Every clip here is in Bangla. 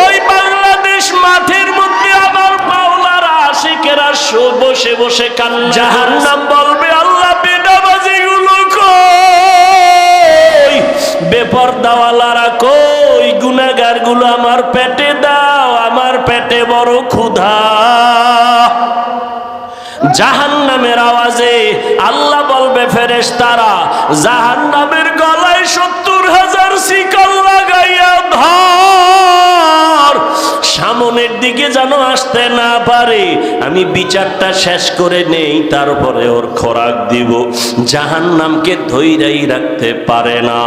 ওই বাংলাদেশ মাঠের মধ্যে আমার মাওলার আশিকেরা বসে বসে কান্না। জাহান্নাম বলবে আল্লাহ বেনামাজি গুলো কই, বেপরদাওয়ালারা কই, গুনাহগার গুলো আমার পেটে দাও, আমার পেটে বড় ক্ষুধা। জাহান্নামের আওয়াজে আল্লাহ বলবে ফেরেশতারা জাহান্নামের গলায় 70,000 শিকল লাগাইয়া ধর, সামনের দিকে যেন আসতে না পারে। আমি বিচারটা শেষ করে নেই, তারপরে ওর খোরাক দিব। জাহান্নামকে ধৈর্যই রাখতে পারে না।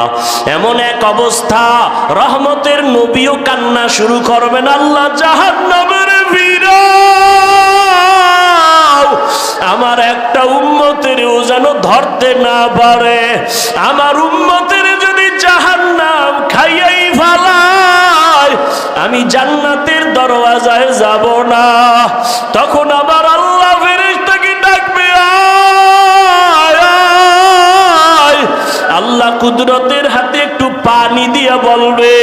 এমন এক অবস্থা রহমতের নবীও কান্না শুরু করবেন, আল্লাহ জাহান্নামের ভিড় আমার একটা উম্মতেরও যেন ধরতে না পারে। আমার উম্মতের যদি জাহান্নাম খাইয়াই ফেলায় আমি জান্নাতের দরওয়াজায় যাব না। তখন আবার আল্লাহ ফেরেশতাকে ডাকবে, আয় আয়। আল্লাহ কুদরতের হাতে একটু পানি দিয়া বলবে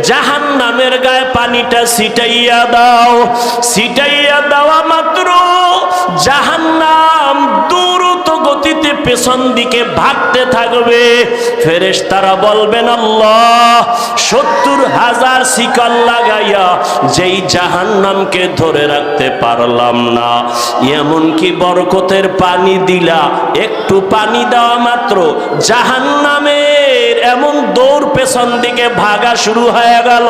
জাহান্নামের গায়ে পানিটা ছিটাইয়া দাও। ছিটাইয়া দেওয়া মাত্র জাহান্নাম দ্রুত গতিতে পেছন দিকে ভাগতে থাকবে। ফেরেশতারা বলবেন আল্লাহ 70,000 শিকল লাগাইয়া যেই জাহান্নামকে ধরে রাখতে পারলাম না, এমনকি বরকতের পানি দিলা, একটু পানি দেওয়া মাত্র জাহান্নামের এমন দৌড় পেছন দিকে ভাগা শুরু হয়ে গেল।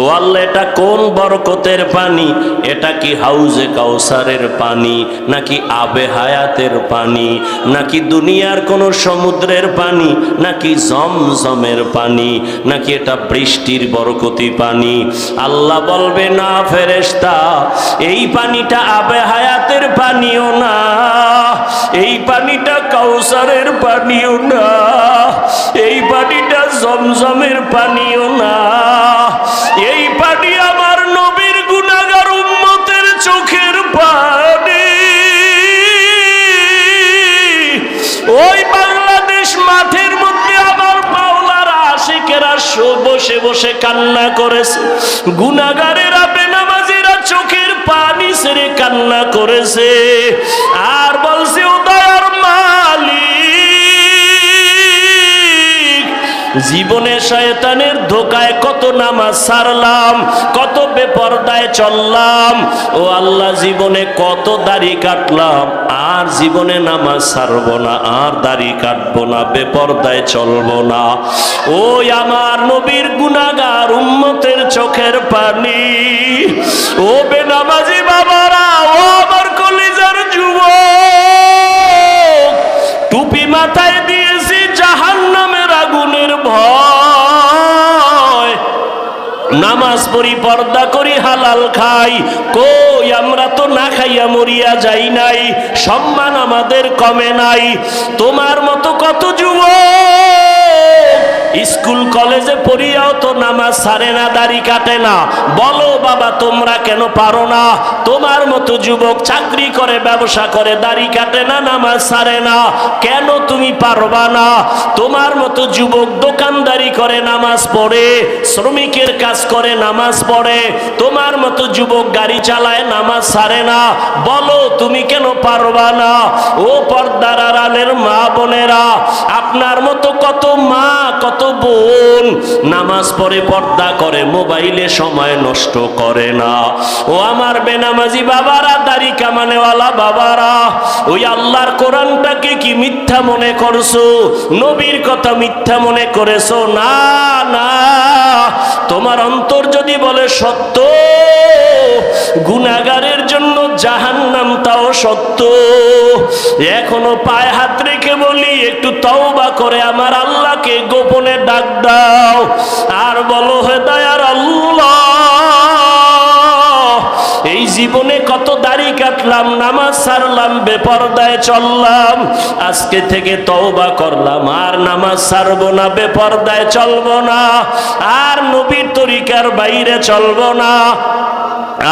ও আল্লাহ, এটা কোন বরকতের পানি? এটা কি হাউজে কাউসারের পানি, নাকি আবে হায়াতের পানি, নাকি দুনিয়ার কোন সমুদ্রের পানি, নাকি জমজমের পানি, নাকি এটা বৃষ্টির বরকতি পানি? আল্লাহ বলবে না ফেরেশতা, এই পানিটা আবে হায়াতের পানিও না, এই পানিটা কাউসারের পানিও না, এই পানিটা জমজমের পানিও না, এই পানি আমার নবীর গুনাহগার উম্মতের চোখের পানি। ওই বাংলাদেশ মাঠের মধ্যে আমার মাওলার আশিকেরা বসে বসে কান্না করেছে, গুনাহগারেরা বেনামাজিরা চোখের পানি ছেড়ে কান্না করেছে, আর বলছে ও দয়ার মালিক, জীবনে শয়তানের ধোকায় কত নামাজ ছাড়লাম, কত বেপরদায় চললাম, ও আল্লাহ জীবনে কত দাড়ি কাটলাম, আর জীবনে নামাজ ছাড়বো না, আর দাড়ি কাটবো না, বেপরদায় চলবো না। ওই আমার নবীর গুনাহগার উম্মতের চোখের পানি। ও বেনামাজি বাবারা, ও আমার কলিজার যুবক, টুপি মাথায় দিয়েছি জাহান্নামের আগুনের ভয়, নামাজ পড়ি, পর্দা করি, হালাল খাই, কই আমরা তো না খাইয়া মরিয়া যাই নাই, সম্মান আমাদের কমে নাই। তোমার মতো কত যুবক স্কুল কলেজে পড়িয়াও তো নামাজ ছাড়ে না, দাড়ি কাটে না। বলো বাবা তোমরা কেন পারো না? তোমার মতো যুবক চাকরি করে, ব্যবসা করে, দাড়ি কাটে না, নামাজ ছাড়ে না, কেন তুমি পারবা না? তোমার মতো যুবক দোকানদারি করে, নামাজ পড়ে, শ্রমিকের কাজ করে, নামাজ পড়ে, তোমার মতো যুবক গাড়ি চালায়, নামাজ ছাড়ে না, বলো তুমি কেন পারবা না? ও পর্দার আড়ালের মা বোনেরা, আপনার মতো কত মা, কত বোন নামাজ পড়ে, পর্দা করে, মোবাইলে সময় নষ্ট করে না। ও আমার বেনামাজি বাবারা, দাড়ি কামানেওয়ালা বাবারা, ওই আল্লাহর কোরআনটাকে কি মিথ্যা মনে করছো? নবীর কথা মিথ্যা মনে করেছো? না না, তোমার অন্তর যদি বলে সত্য, গুনাহগারের জন্য জাহান্নাম তাও সত্য, এখনো পায়ে হাত রেখে বলি একটু তওবা করে আমার আল্লাহকে গোপনে ডাক দাও, আর বলো হে দয়ার আল্লাহ, এই জীবনে কত দাড়ি কাটলাম, নামাজ ছাড়লাম, বেপরদায় চললাম, আজকে থেকে তওবা করলাম, আর নামাজ ছাড়বো না, বেপরদায় চলবো না, আর নবীর তরিকার বাইরে চলবো না।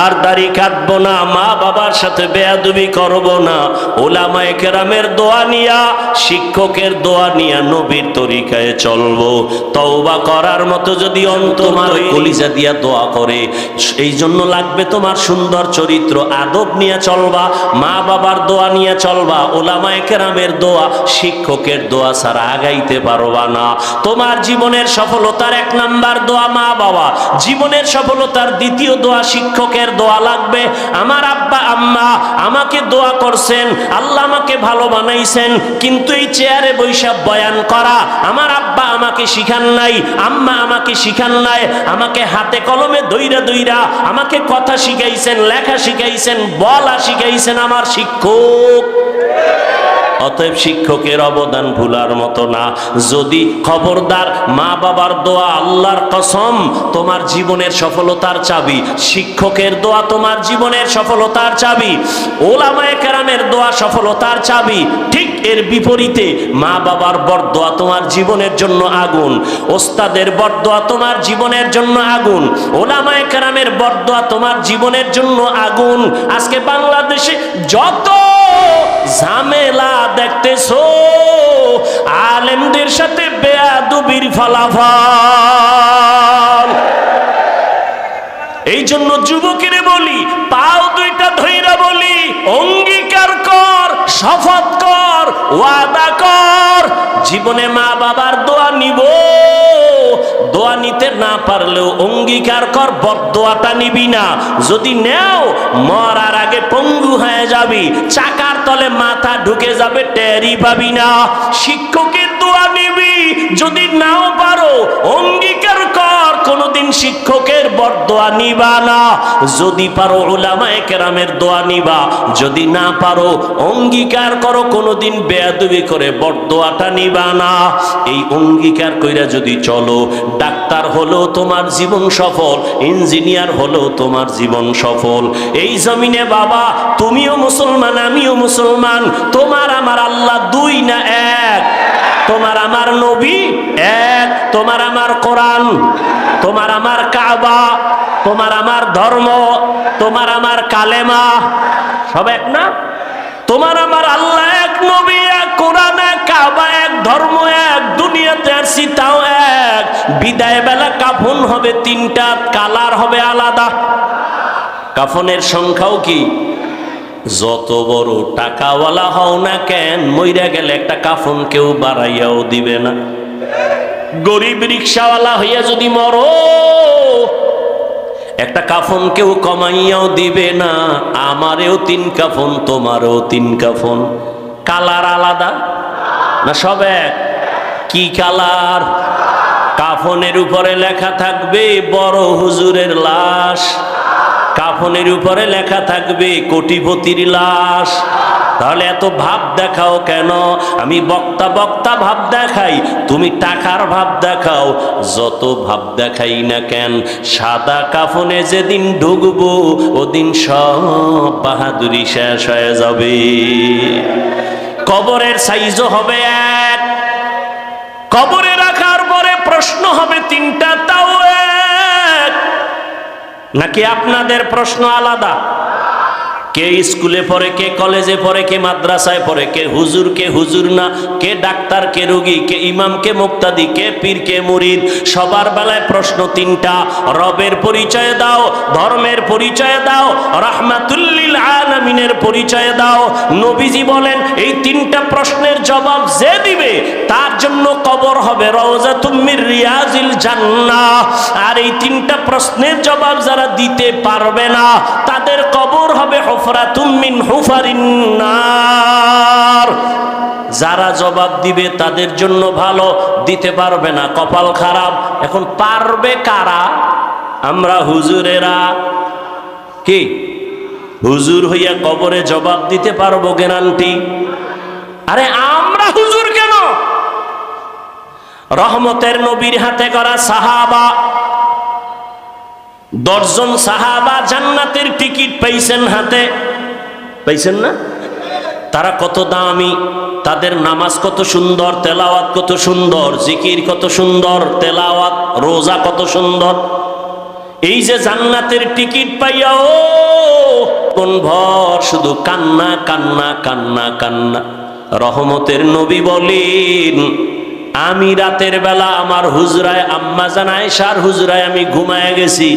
আর দাড়ি কাটবো না, মা বাবার সাথে বেয়াদবি করব না, ওলামায়ে কেরামের দোয়া নিয়া, শিক্ষকের দোয়া নিয়া নবীর তরিকায় চলবো। তওবা করার মতো যদি তোমার কলিজা দিয়া দোয়া করে, এই জন্য লাগবে তোমার সুন্দর চরিত্র, আদব নিয়ে চলবা, মা বাবার দোয়া নিয়ে চলবা, ওলামায়ে কেরামের দোয়া, শিক্ষকের দোয়া ছাড়া আগাইতে পারবা না। তোমার জীবনের সফলতার 1 নাম্বার দোয়া মা বাবা, জীবনের সফলতার 2য় দোয়া শিক্ষকের দোয়া লাগবে। আমার আব্বা আম্মা আমাকে দোয়া করছেন, আল্লাহ আমাকে ভালো বানাইছেন, কিন্তু এই চেয়ারে বৈশা বয়ান করা আমার আব্বা আমাকে শিখান নাই, আম্মা আমাকে শিখান নাই, আমাকে হাতে কলমে দইরা দইরা আমাকে কথা শিখাইছেন, লেখা শিখাইছেন, বলা শিখাইছেন আমার শিক্ষক। অতএব শিক্ষকের অবদান ভুলার মতো না। যদি খবরদার, মা বাবার দোয়া আল্লাহর কসম তোমার জীবনের সফলতার চাবি, শিক্ষকের দোয়া তোমার জীবনের সফলতার চাবি, ওলামায়ে কেরামের দোয়া সফলতার চাবি। ঠিক এর বিপরীতে মা বাবার বরদোয়া তোমার জীবনের জন্য আগুন, ওস্তাদের বরদোয়া তোমার জীবনের জন্য আগুন, ওলামায়ে কেরামের বরদোয়া তোমার জীবনের জন্য আগুন। আজকে বাংলাদেশে যত ঝামেলা দেখতেছো, আলেমদের সাথে বেয়াদবির ফলাফল। এই জন্য যুবকের বলি, পাও 2টা ধইরা বলি, অঙ্গীকার কর, শপথ কর, ওয়াদা কর, জীবনে মা বাবার দোয়া নিব। দোয়া নিতে না পারলেও অঙ্গীকার কর বদদোয়াটা নিবি না। যদি নেও, মরার আগে পঙ্গু হয়ে যাবি, চাকার তলে মাথা ঢুকে যাবে, টেরই পাবি না। শিক্ষকের দোয়া নিবি, যদি নাও পারো অঙ্গীকার কর কোনোদিন শিক্ষকের বদদোয়া নিবা না। যদি পারো উলামায়ে কেরামের দোয়া নিবা, যদি না পারো অঙ্গীকার করো কোনোদিন বেয়াদবি করে বদদোয়াটা নিবা না। এই অঙ্গীকার কইরা যদি চলো, ডাক্তার হলো তোমার জীবন সফল, ইঞ্জিনিয়ার হলো তোমার জীবন সফল। এই জমিনে বাবা তুমিও মুসলমান, আমিও মুসলমান, তোমার আমার আল্লাহ 2 না 1, তোমার আমার নবী 1, তোমার আমার কোরআন, তোমার আমার কাবা, তোমার আমার ধর্ম, তোমার আমার কালেমা, সব এক না? তোমার আমার আল্লাহ 1, নবী 1, কোরআন 1, কাবা 1, ধর্ম 1, দুনিয়াতে আসছি তাও 1। বিদায় বেলা কাফন হবে 3টা, কালার হবে আলাদা। কাফনের সংখ্যাও কি? যত বড় টাকাওয়ালা হও না কেন, মইরা গেলে একটা কাফন কেউ বাড়াইয়াও দিবে না। গরিব রিক্সাওয়ালা হইয়া যদি মরো, একটা কাফন কেউ কমাইয়াও দিবে না। আমারেও 3 কাফন, তোমারও 3 কাফন। কালার আলাদা না সব এক? কি কালার? কাফনের উপরে লেখা থাকবে বড় হুজুরের লাশ, কাফনের উপরে লেখা থাকবে কোটিপতির লাশ। তাহলে এত ভাব দেখাও কেন? আমি বক্তা বক্তা ভাব দেখাই, তুমি টাকার ভাব দেখাও। যত ভাব দেখাই না কেন, সাদা কাফনে যেদিন ঢুকবো ওদিন সব বাহাদুরি শেষ হয়ে যাবে। কবরের সাইজও হবে 1, কবরে রাখার পরে প্রশ্ন হবে 3টা, তাও 1। নাকি আপনাদের প্রশ্ন আলাদা? কে স্কুলে পড়ে, কে কলেজে পড়ে, কে মাদ্রাসায় পড়ে, কে হুজুর না, কে ডাক্তার, কে রোগী, কে ইমাম, কে মুক্তাদি, কে পীর, কে মুরিদ। সবার বেলায় প্রশ্ন 3টা। রবের পরিচয় দাও, ধর্মের পরিচয় দাও, রাহমাতুল লিল আলামিনের পরিচয় দাও। নবীজি বলেন এই 3টা প্রশ্নের জবাব যে দিবে তার জন্য কবর হবে রওজাতুম মির রিয়াজিল জান্নাহ। আর এই 3টা প্রশ্নের জবাব যারা দিতে পারবে না, তাদের কবর হবে হুফরাতুম মিন হুফারিন নার। যারা জবাব দিবে তাদের জন্য ভালো, দিতে পারবে না কপাল খারাপ। এখন পারবে কারা? আমরা হুজুরেরা। কি হুজুর হইয়া কবরে জবাব দিতে পারবো গ্যারান্টি? আরে আমরা হুজুর কেন? রহমতের নবীর হাতে করা সাহাবা, 10 জন সাহাবা জান্নাতের টিকিট পাইছেন হাতে, পাইছেন না? তারা কত দামি, তাদের নামাজ কত সুন্দর, তেলাওয়াত কত সুন্দর, জিকির কত সুন্দর, তেলাওয়াত রোজা কত সুন্দর। এই যে জান্নাতের টিকিট পাইয়া ও কোন ভর শুধু কান্না কান্না কান্না কান্না। রহমতের নবী বলেন, আমি রাতের বেলা আমার হুজরায় আম্মা জান আয়েশার হুজরায় আমি ঘুমায় গেছি,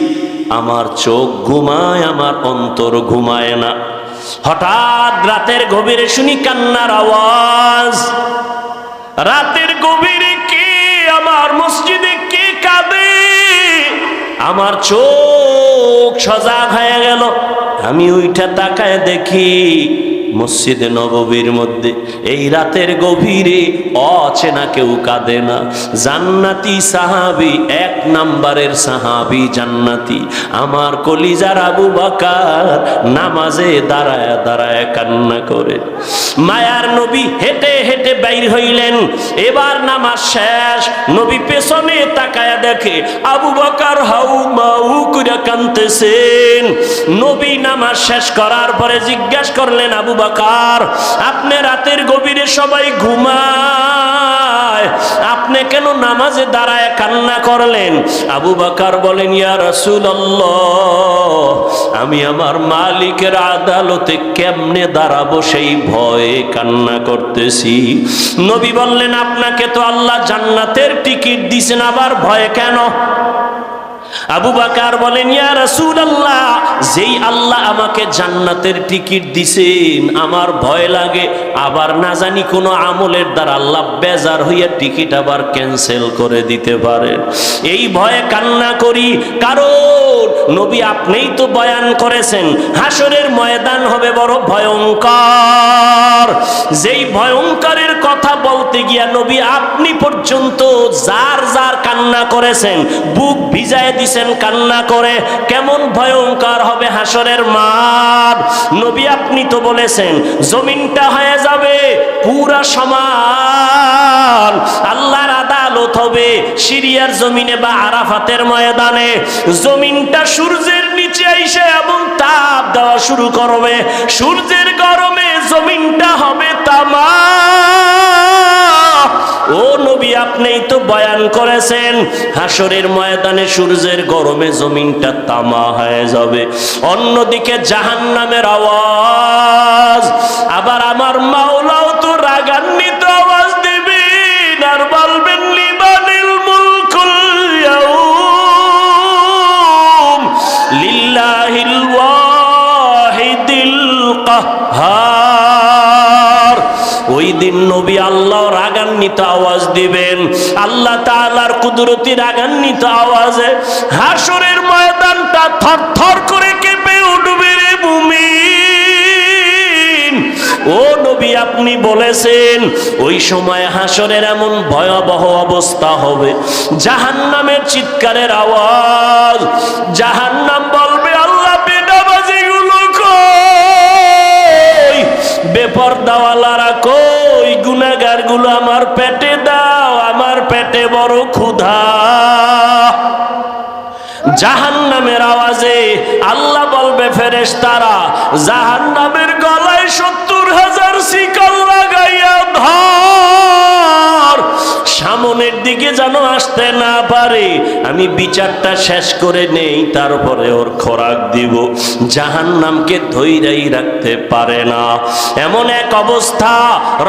আমার চোখ ঘুমায়, আমার অন্তর ঘুমায় না। হঠাৎ রাতের গভীরে শুনি কান্নার আওয়াজ। রাতের গভীরে কে আমার মসজিদে কে কাঁদে? আমার চোখ সজাগ হয়ে গেল। আমি ওইটা তাকায় দেখি মসজিদে নববীর মধ্যে এই রাতের গভীরে অচেনা কেউ কাঁদে না। জান্নাতি সাহাবী, এক নাম্বারের সাহাবী জান্নাতি আমার কলিজার আবু বকর নামাজে দাঁড়ায় দাঁড়ায় কান্না করে। মায়ার নবী হেঁটে হেঁটে বাইর হইলেন। এবার নামাজ শেষ, নবী পেছনে তাকায়া দেখে আবু বকর হাউ মাউ করে কাঁদতেছেন। নবী নামাজ শেষ করার পরে জিজ্ঞাসা করলেন, আবু বকর, আপনি রাতের গভীরে সবাই ঘুমায়, আপনি কেন নামাজে দাঁড়ায় কান্না করলেন? আবু বকর বলেন, ইয়া রাসূলুল্লাহ, আমি আমার মালিকের আদালতে কেমনে দাঁড়াবো সেই ভয়ে কান্না করতেছি। নবী বললেন, আপনাকে তো আল্লাহ জান্নাতের টিকিট দিয়েছেন, আবার ভয় কেন? আবু বকর বলেন, ইয়া রাসূলুল্লাহ, যেই আল্লাহ আমাকে জান্নাতের টিকিট দিছেন আমার ভয় লাগে আবার না জানি কোনো আমলের দ্বারা আল্লাহ বেজার হইয়া টিকিট আবার ক্যান্সেল করে দিতে পারেন, এই ভয়ে কান্না করি। কারণ নবী আপনিই তো বয়ান করেছেন হাসরের ময়দান হবে বড় ভয়ঙ্কর। যেই ভয়ঙ্করের কথা বলতে গিয়া নবী আপনি পর্যন্ত যার যার কান্না করেছেন, বুক ভিজায় দিছেন কান্না করে। কেমন ভয়ঙ্কর হবে হাসরের মাঠ। নবী আপনি তো বলেছেন জমিনটা হয়ে যাবে পুরা সমান, আল্লাহর আদালত হবে সিরিয়ার জমিনে বা আরাফাতের ময়দানে। জমিনটা সূর্যের নিচে আইসে এবং তাপ দেওয়া শুরু করবে, সূর্যের গরমে জমিনটা হবে তামা। ও নবী আপনিই তো বয়ান করেছেন হাসরের ময়দানে সূর্যের গরমে জমিনটা তামা হয়ে যাবে। অন্যদিকে জাহান্নামের আওয়াজ, আবার আমার মাওলাও তো রাগান্বিত আওয়াজ দিবেন আর বলবেন, লিমানিল মুলকুল ইয়াউম লিল্লাহিল ওয়াহিদিল কাহ্হার। ওই দিন নবী আল্লাহ রাগান্বিত আওয়াজ দিবেন, আল্লাহ তাআলার কুদরতি রাগান্বিত আওয়াজে হাসরের ময়দানটা থরথর করে কেঁপে উঠবে রে মুমিন। ও নবী আপনি বলেছেন ওই সময় হাসরের এমন ভয়াবহ অবস্থা হবে, জাহান্নামের চিৎকারের আওয়াজ। জাহান্নাম বলবে, আল্লাহ বেনামাজিগুলো কই, বেপরদাওয়ালারা কই, গুনাহগার গুলো আমার পেটে দাও, আমার পেটে বড় ক্ষুধা। জাহান্নামের আওয়াজে আল্লাহ বলবে, ফেরেশতারা জাহান্নামের গলায় 70,000 শিকল লাগাইয়া ধর, সামনের দিকে যেন আসতে না পারে, আমি বিচারটা শেষ করে নেই তারপরে ওর খোরাক দিব। জাহান্নামকে ধৈর্যই রাখতে পারে না, এমন এক অবস্থা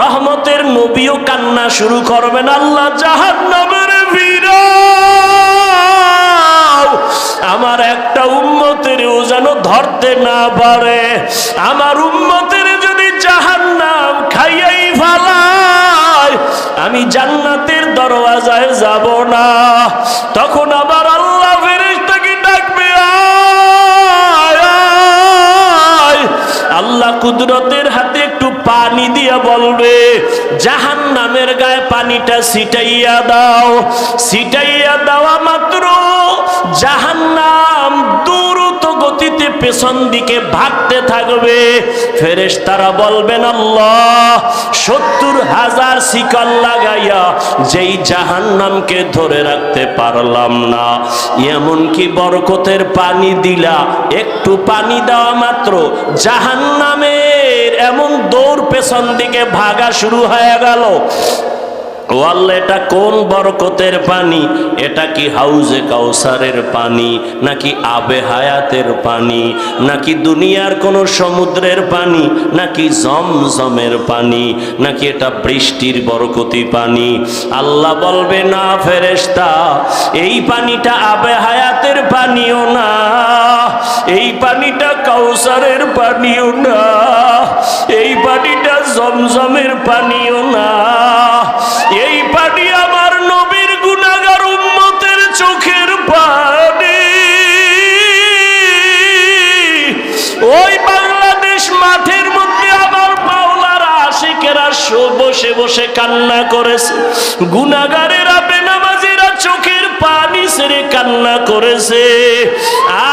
রহমতের নবীও কান্না শুরু করবেন, আল্লাহ জাহান্নামের ভিড়াও, আমার একটা উম্মতেরও যেন ধরতে না পারে। আমার উম্মতের যদি জাহান্নাম খাইয়াই ফেলায় আমি জান্নাতের দরওয়াজায় যাব না। তখন আবার আল্লাহ ফেরেশতাকে ডাকবে, আয় আয়। আল্লাহ কুদরতের হাতে একটু পানি দিয়া বলবে, জাহান্নামের গায়ে পানিটা ছিটাইয়া দাও। ছিটাইয়া দেওয়া মাত্র জাহান্নাম দ্রুত গতিতে পেছন দিকে ভাগতে থাকবে। ফেরেশতারা বলবেন, আল্লাহ 70,000 শিকল লাগাইয়া যেই জাহান্নামকে ধরে রাখতে পারলাম না, এমনকি বরকতের পানি দিলা, একটু পানি দেওয়া মাত্র জাহান্নামের এমন দৌড় পেছন দিকে ভাগা শুরু হয়ে গেল। ও আল্লাহ, এটা কোন বরকতের পানি? এটা কি হাউজে কাউসারের পানি, নাকি আবে হায়াতের পানি, নাকি দুনিয়ার কোন সমুদ্রের পানি, নাকি জমজমের পানি, নাকি এটা বৃষ্টির বরকতি পানি? আল্লাহ বলবে, না ফেরেশতা, এই পানিটা আবে হায়াতের পানিও না, এই পানিটা কাউসারের পানিও না, এই পানিটা জমজমের পানিও না, এই পানি আমার নবীর গুনাহগার উম্মতের চোখের পানি। ওই বাংলাদেশ মাঠের মধ্যে আমার মাওলার আশিকেরা বসে বসে কান্না করেছে, গুনাহগারেরা বেনামাজিরা চোখের পানি ছেড়ে কান্না করেছে,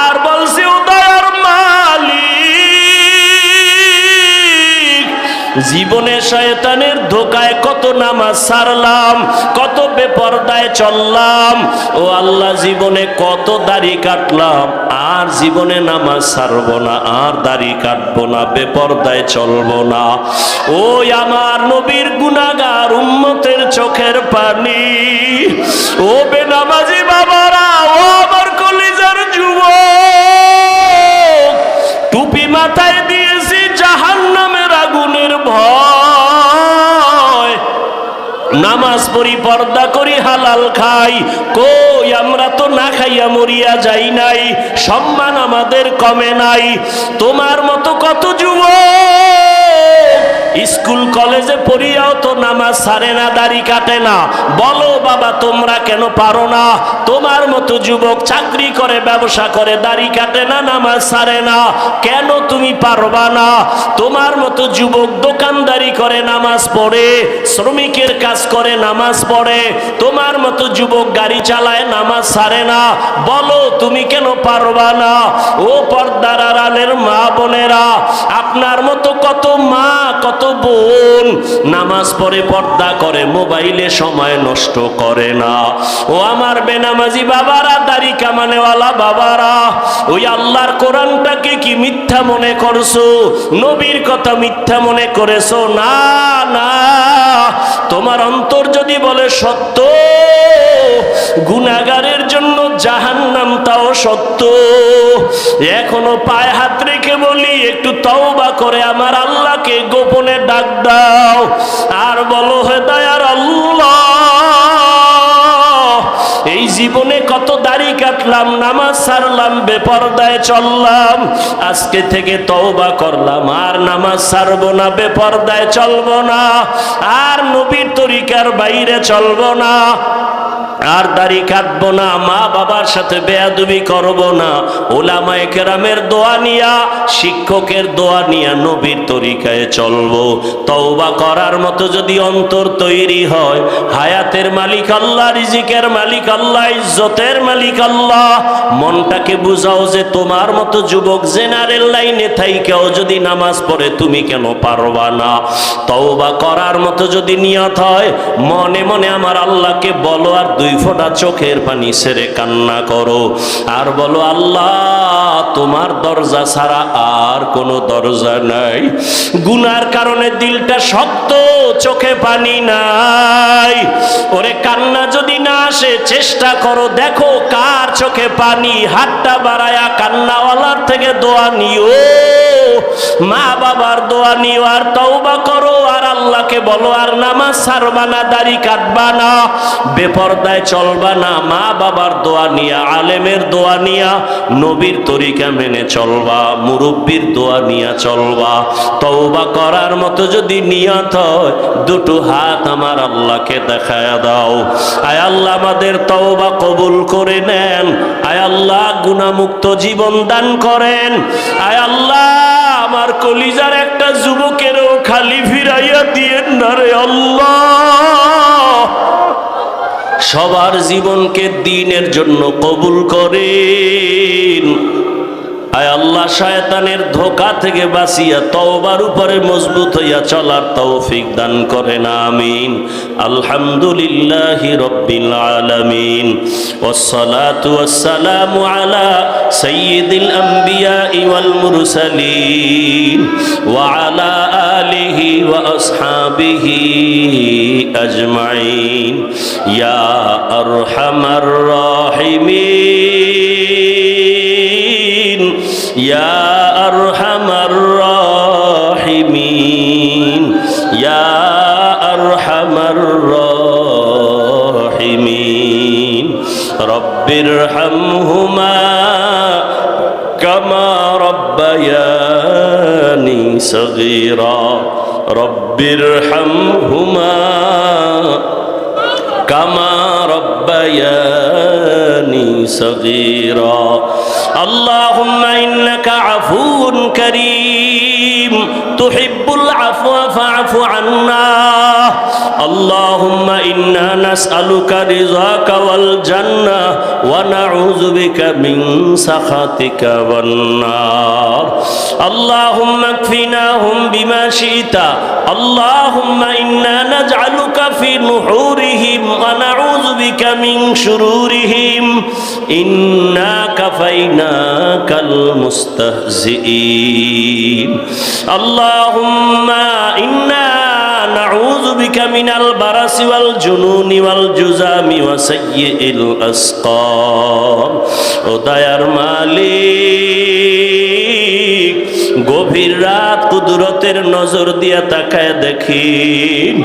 আর বলছে, ও দয়ার মালিক, জীবনে শয়তানের ধোকায় কত নামাজ ছাড়লাম, কত বেপরদায় চললাম, ও আল্লাহ জীবনে কত দাড়ি কাটলাম, আর জীবনে নামাজ ছাড়বো না, আর দাড়ি কাটবো না, বেপরদায় চলবো না। ওই আমার নবীর গুনাহগার উম্মতের চোখের পানি। ও বেনামাজি বাবারা, ও আমার কলিজার যুবক, টুপি মাথায় দিয়েছি জাহান্নামের আগুনের ভয়, নামাজ পড়ি, পর্দা করি, হালাল খাই, কই আমরা তো না খাইয়া মরিয়া যাই নাই, সম্মান আমাদের কমে নাই। তোমার মতো কত যুবক স্কুল কলেজে পড়িয়াও তো নামাজ ছাড়ে না, দাড়ি কাটে না। বলো বাবা, তোমরা কেন পারো না? তোমার মতো যুবক চাকরি করে, ব্যবসা করে, দাড়ি কাটে না, নামাজ ছাড়ে না, কেন তুমি পারবা না? তোমার মতো যুবক দোকানদারি করে, নামাজ পড়ে, শ্রমিকের কাজ করে, নামাজ পড়ে, তোমার মতো যুবক গাড়ি চালায়, নামাজ ছাড়ে না, বলো তুমি কেন পারবা না? ও পর্দার আড়ালের মা বোনেরা, আপনার মতো কত মা, কত বোন নামাজ পড়ে, পর্দা করে, মোবাইলে সময় নষ্ট করে না। ও আমার বেনামাজি বাবারা, দাড়ি কামানেওয়ালা বাবারা, ওই আল্লাহর কোরআনটাকে কি মিথ্যা মনে করছো? নবীর কথা মিথ্যা মনে করেছো? না না, তোমার অন্তর যদি বলে সত্য, গুনাহগারের জন্য জাহান্নাম তাও সত্য। এখনো পায়ে হাত রেখে বলি, একটু তওবা করে আমার আল্লাহকে গোপনে ডাক দাও, আর বলো, হে দয়ার আল্লাহ, এই জীবনে কত দাড়ি কাটলাম, নামাজ ছাড়লাম, বেপরদায় চললাম, আজকে থেকে তওবা করলাম, আর নামাজ ছাড়বো না, বেপরদায় চলবো না, আর নবীর তরিকার বাইরে চলবো না, আর দাড়ি কাটবো না, মা বাবার সাথে বেয়াদবি করবো না, ওলামায়ে কেরামের দোয়া নিয়া, শিক্ষকের দোয়া নিয়া নবীর তরিকায় চলবো। তওবা করার মতো যদি অন্তর তৈরি হয়, হায়াতের মালিক আল্লাহ, রিজিকের মালিক আল্লাহ, ইজ্জতের মালিক আল্লাহ, মনটাকে বুঝাও যে তোমার মতো যুবক জেনারেল লাইনে থাইকেও যদি নামাজ পড়ে, তুমি কেন পারবা না? তওবা করার মতো যদি নিয়ত হয়, মনে মনে আমার আল্লাহকে বলো, আর দুই ফোঁটা চোখের পানি ছেড়ে কান্না করো, আর বলো, আল্লাহ, তোমার দরজা ছাড়া আর কোনো দরজা নাই। গুনার কারণে দিলটা শক্ত, চোখে পানি নাই। ওরে কান্না যদি না আসে, চেষ্টা করো, দেখো কার চোখে পানি, হাতটা বাড়ায়া কান্নাওয়ালার থেকে দোয়া নিও, মা বাবার দোয়া নিও, আর তওবা করো, আর আল্লাহকে বলো, আর নামাজ ছাড়বা না, দাড়ি কাটবা না, বেপরদায় চলবা না, মা বাবার দোয়া নিয়া, আলেমের দোয়া নিয়া, নবীর তরিকা মেনে চলবা, মুরব্বির দোয়া নিয়া চলবা। তওবা করার মতো যদি নিয়ত হয়, দুটো হাত আমার আল্লাহকে দেখায়া দাও। আয় আল্লাহ, আমাদের তওবা কবুল করে নেন। আয় আল্লাহ, গুনাহমুক্ত জীবন দান করেন। আয় আল্লাহ, আমার কলিজার একটা যুবকেরও খালি ফিরাইয়া দিয়েন না রে আল্লাহ। সবার জীবনকে দ্বীনের জন্য কবুল করেন। আয় আল্লাহ, শয়তানের ধোঁকা থেকে বাঁচিয়া তওবার উপরে মজবুত হইয়া চলার তৌফিক দান করেন, আমিন। আলহামদুলিল্লাহি রাব্বিল আলামিন, ওয়াসসালাতু ওয়াসসালামু আলা সাইয়্যিদিল আম্বিয়া ওয়াল মুরসালিন ওয়া আলা আলিহি وأصحابه أجمعين يا أرحم الراحمين يا أرحم الراحمين يا أرحم الراحمين رب ارحمهما كما ربياني صغيرا رب ارحمهما كما ربياني صغيرا اللهم إنك عفو كريم تحب العفو فاعف عنا اللهم إنا نسألك رضاك والجنة ونعوذ بك من سخطك والنار اللهم اكفناهم بما شئت اللهم إنا نجعلك في نحورهم ونعوذ بك من شرورهم إنا كفيناك المستهزئين اللهم إنا نعوذ بك من البرص والجنون والجذام وسيء الأسقام ও দয়ার মালিক গভীর রাত কুদরতের নজর দিয়া তাকায় দেখেন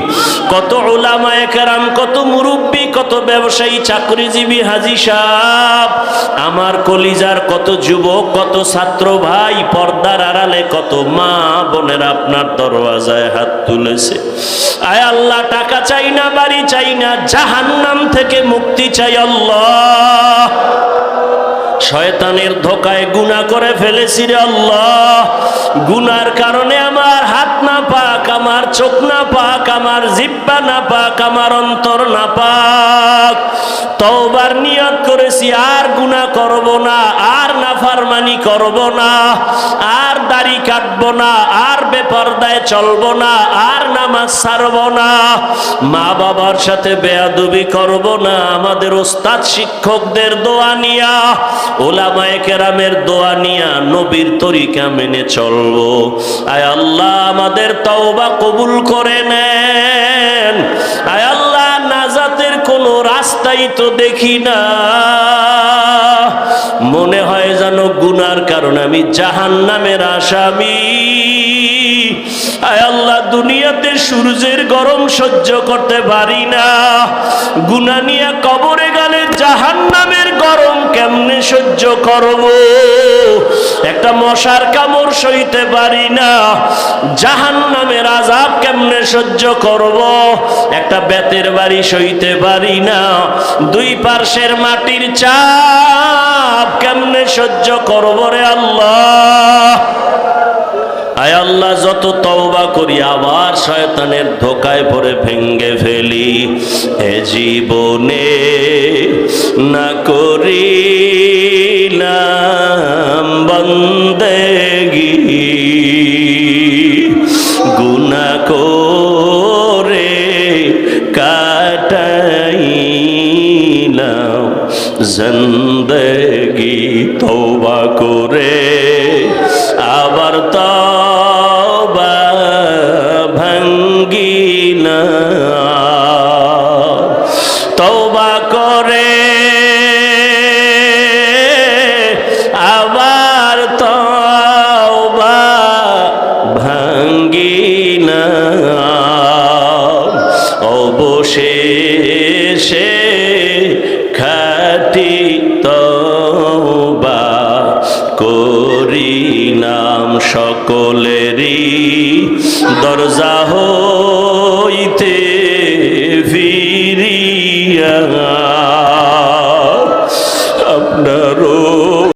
কত উলামায়ে কেরাম কত মুরব্বী কত ব্যবসায়ী চাকরিজীবী হাজী সাহেব আমার কলিজার কত যুবক কত ছাত্র ভাই পর্দার আড়ালে কত মা বোনেরা আপনার দরওয়াজায় হাত তুলেছে আয় আল্লাহ টাকা চাই না বাড়ি চাই না জাহান্নাম থেকে মুক্তি চাই আল্লাহ শয়তানের ধোকায় গুনাহ করে ফেলেছি রে আল্লাহ গুনার কারণে আমার হাত না পাক আমার চোখ না পাক আমার জিহ্বা না পাক আমার অন্তর না পাক তওবার নিয়ত করেছি আর গুনাহ করব না আর নাফরমানি করব না আর দাড়ি কাটবো না আর বেপরদায় চলবো না আর নামাজ ছাড়ব না মা বাবার সাথে বেয়াদবি করব না আমাদের ওস্তাদ শিক্ষকদের দোয়া নিয়া উলামায়ে কেরামের দোয়া নিয়া নবীর তরিকা মেনে চলবো আয় আল্লাহ আমাদের তওবা কবুল করে নেন আয় আল্লাহ নাজাতের কোনো রাস্তাই তো দেখি না মনে হয় যেন গুনার কারণে আমি জাহান্নামের আসামি আয় আল্লাহ দুনিয়াতে সূর্যের গরম সহ্য করতে পারি না গুনাহ নিয়ে কবরে গেলে জাহান্নামের গরম কেমনে সহ্য করব একটা মশার কামড় সইতে পারি না জাহান্নামের আযাব কেমনে সহ্য করব একটা বেতের বাড়ি সইতে পারি না দুই পার্শ্বের মাটির চাপ কেমনে সহ্য করব রে আল্লাহ আয় আল্লাহ যত তওবা করি আবার শয়তানের ধোকায় পড়ে ভেঙ্গে ফেলি এ জীবনে না করিলাম বন্দেগি গুনাহ করে কাটাইলাম জিন্দেগি তওবা করে আবার তওবা ভাঙ্গিলাম তওবা করে আবার তওবা ভাঙ্গিলাম অবশেষে খাঁটি তওবা করিলাম সকলেরই দরজা হইতে ফিরিয়া